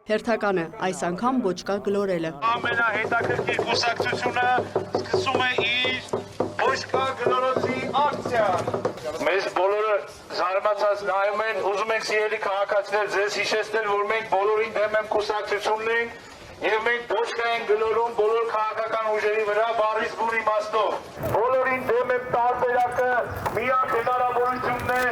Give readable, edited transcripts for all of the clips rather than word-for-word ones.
Հերթական է, այս անգամ ոչ կա գլորելը։ Ամենահետաքրքիր կուսակցությունը սկսում է իր ոչ կա գլորոցի ակցիան։ Մեզ բոլորը զարմացած նայում են, ուզում ենք սիրելի քաղաքացիներ ձեզ հիշեցնել, որ մենք բոլորին դեմ եմ կուսակցությունն ենք եւ մենք ոչ կա ենք գլորում բոլոր քաղաքական ուժերի վրա բառից բուն իմաստով։ Բոլորին դեմ եմ տարբերակը միակ հնարավորությունն է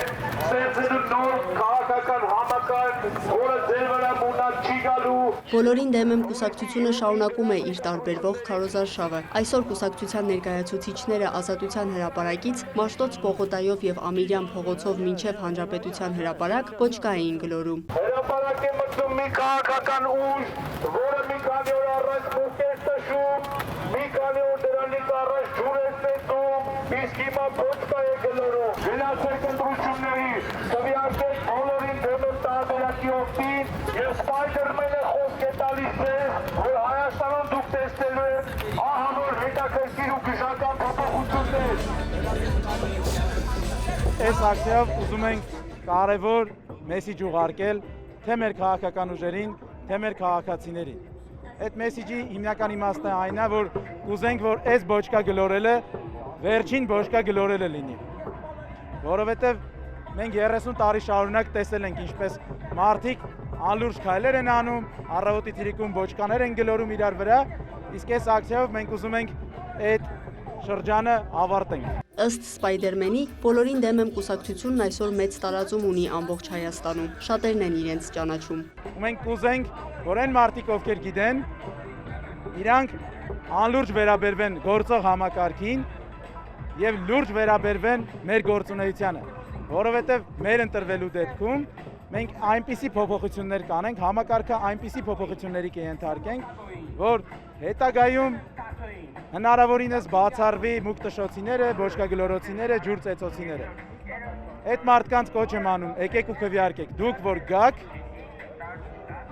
ստեղծելու նոր քաղաքական համակարգ, որը ձեր վրա մունակ չի գալու։ Բոլորին դեմ եմ կուսակցությունը շարունակում է իր տարբերվող քարոզարշավը։ Այսօր կուսակցության ներկայացուցիչները Ազատության հրապարակից Մաշտոց Պողոտայով եւ Ամիրյան փողոցով մինչեւ Հանրապետության հրապարակ ոչ կա էին գլորում։ Հրապարակ է մտնում մի քաղաքական ուժ, որը մի քանի օր առաջ մուտք է տշում, մի քանի օր դրանից առաջ ջուր է ծեծում, իսկ հիմա ոչ կա է գլորում։ Գնացեք ընտրությունների, քվեարկեք բոլորին դեմ տարբերակի օգտին եւ Սպայդերմենը խոսք է տալիս ձեզ, որ Հայաստանում դուք տեսնելու եք ահավոր հետաքրքիր ու գժական փոփոխություններ։ Այս ակցիայով ուզում ենք կարևոր մեսիջ ուղարկել թե մեր քաղաքական ուժերին, թե մեր քաղաքացիներին։ Այդ մեսիջի հիմնական իմաստը այն է, որ ուզենք, որ այս բոչկա գլորելը վերջին բոչկա գլորելը լինի։ Որովհետև մենք 30 տարի շարունակ տեսել ենք ինչպես մարդիկ անլուրջ քայլեր են անում, առավոտի թիրիկում բոչկաներ են գլորում իրար վրա, իսկ այս ակցիայով մենք ուզում ենք այդ շրջանը ավարտենք։ Ըստ Սպայդերմենի, բոլորին դեմ եմ կուսակցությունն այսօր մեծ տարածում ունի ամբողջ Հայաստանում։ Շատերն են իրենց ճանաչում։ Ու մենք կուզենք, որ այն մարդիկ, ովքեր գիտեն, իրանք անլուրջ վերաբերվեն գործող համակարգին եւ լուրջ վերաբերվեն մեր գործունեությանը, որովհետեւ մեր ընտրվելու դեպքում մենք այնպիսի փոփոխություններ կանենք, համակարգը այնպիսի փոփոխությունների կենթարկենք, որ հետագայում հնարավորինս բացառվի մուկտշոցիները, բոչկագլորոցիները, ջուր ծեծոցիները։ Այդ մարդկանց կոչ եմ անում, եկեք ու քվեարկեք, դուք որ գաք,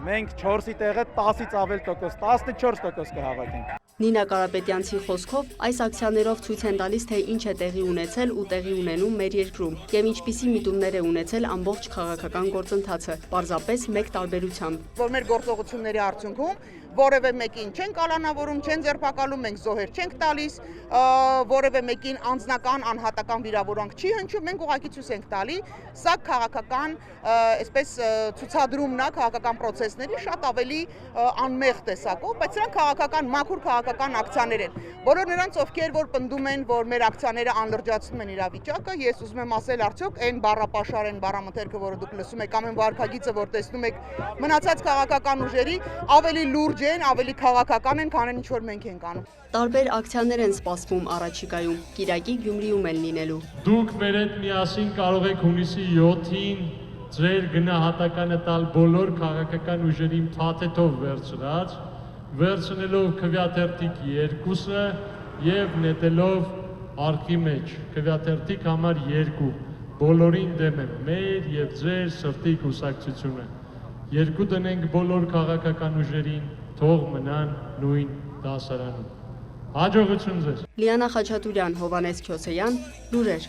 մենք 4-ի տեղը 10-ից ավել տոկոս, 14% կհավաքենք։ Նինա Կարապետյանցի խոսքով այս ակցիաներով ցույց են տալիս, թե ինչ է տեղի ունեցել ու տեղի ունենում մեր երկրում եւ ինչպիսի միտումներ է ունեցել ամբողջ քաղաքական գործընթացը, պարզապես մեկ տարբերությամբ, որ մեր գործողությունների արդյունքում որևէ մեկին չեն կալանավորում, չեն ձերբակալում, մենք զոհեր չենք տալիս, որևէ մեկին անձնական անհատական վիրավորանք չի հնչում, մենք ուղղակի ցույց ենք տալի, սա քաղաքական, այսպես ցուցադրումն է քաղաքական process-ների շատ ավելի անմեղ տեսակով, բայց սրանք քաղաքական, մաքուր քաղաքական ակցիաներ են։ Բոլոր նրանց, ովքեր որ պնդում են, որ մեր ակցիաները անլրջացնում են իրավիճակը, ես ուզում եմ ասել, արդյոք այն բառապաշար են բառամթերքը, որը դուք լսում եք, ամեն վարքագիծը, որ տեսնում եք, մնացած քաղաքական ուժերի ավելի լուրջ են, ավելի քաղաքական են, քան ինչ որ մենք ենք անում։ Տարբեր ակցիաներ են սպասվում առաջիկայում, Կիրակի Գյումրիում են լինելու։ Դուք մեր հետ միասին կարող եք հունիսի 7-ին ձեր գնահատականը տալ բոլոր քաղաքական ուժերին փաթեթով վերցնելով քվեաթերթիկ 2-ը եւ նետելով արխի մեջ քվեաթերթիկ համար 2, բոլորին դեմ եմ, մեր եւ ձեր սրտի կուսակցությունը։ 2 տնենք բոլոր քաղաքական ուժերին, թող մնան նույն դասարանում։ Հաջողություն ձեզ։ Լիանա Խաչատուրյան, Հովանես Քյոսեյան, լուրեր։